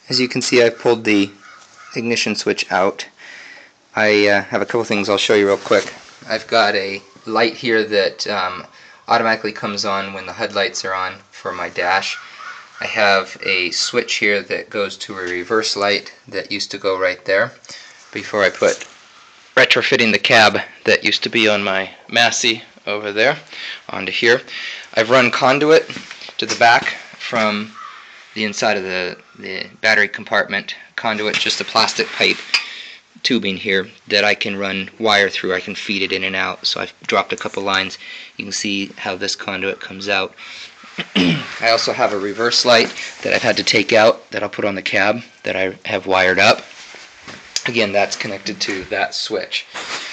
As you can see, I've pulled the ignition switch out. I have a couple things I'll show you real quick. I've got a light here that automatically comes on when the headlights are on for my dash. I have a switch here that goes to a reverse light that used to go right there before I put retrofitting the cab that used to be on my Massey over there onto here. I've run conduit to the back from the inside of the battery compartment. Conduit, just a plastic pipe tubing here that I can run wire through. I can feed it in and out. So I've dropped a couple lines. You can see how this conduit comes out. I also have a reverse light that I've had to take out that I'll put on the cab that I have wired up. Again, that's connected to that switch.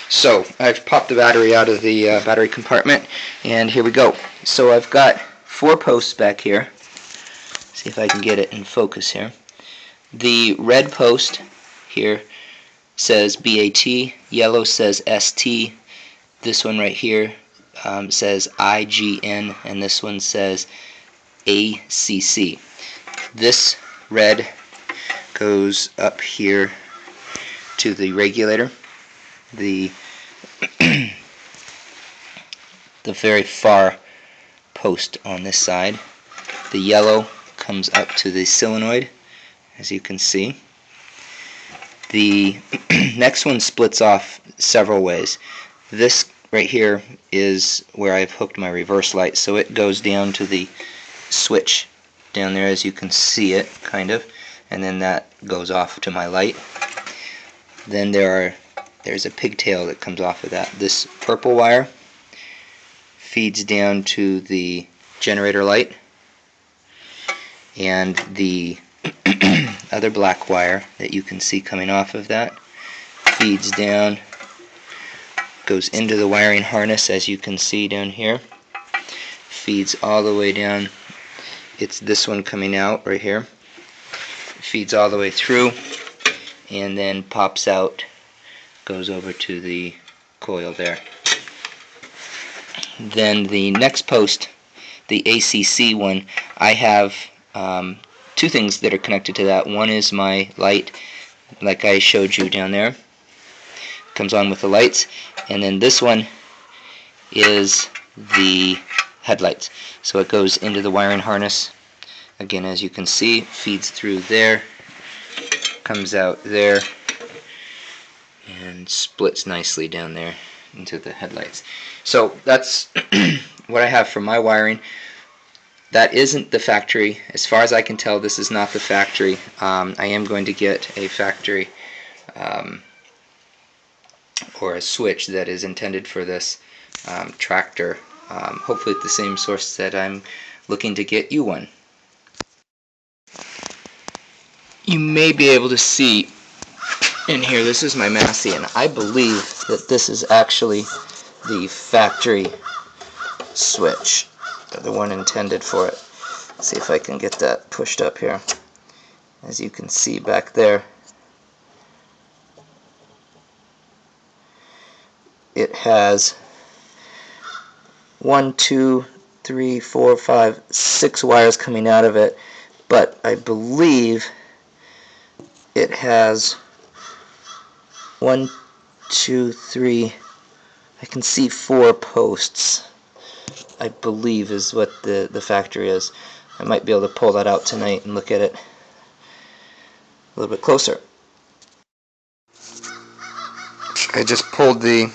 So I've popped the battery out of the battery compartment, and here we go. So I've got 4 posts back here. See if I can get it in focus here. The red post here says BAT, yellow says ST, this one right here says IGN, and this one says ACC. This red goes up here to the regulator, the very far post on this side. The yellow comes up to the solenoid, as you can see. The next one splits off several ways. This right here is where I've hooked my reverse light, so it goes down to the switch down there, as you can see it, kind of, and then that goes off to my light. Then there's a pigtail that comes off of that. This purple wire feeds down to the generator light, and the other black wire that you can see coming off of that feeds down, goes into the wiring harness, as you can see down here, feeds all the way down. It's this one coming out right here, feeds all the way through, and then pops out, goes over to the coil there. Then the next post, the ACC one, I have 2 things that are connected to that. One is my light, like I showed you down there, comes on with the lights, and then this one is the headlights. So it goes into the wiring harness, again, as you can see, feeds through there, comes out there, and splits nicely down there into the headlights. So that's what I have for my wiring. That isn't the factory. As far as I can tell, this is not the factory. I am going to get a factory or a switch that is intended for this tractor, hopefully at the same source that I'm looking to get you one. You may be able to see in here, this is my Massey, and I believe that this is actually the factory switch, the one intended for it. Let's see if I can get that pushed up here. As you can see back there, it has 1, 2, 3, 4, 5, 6 wires coming out of it, but I believe it has 1, 2, 3, I can see 4 posts, I believe is what the factory is. I might be able to pull that out tonight and look at it a little bit closer. I just pulled the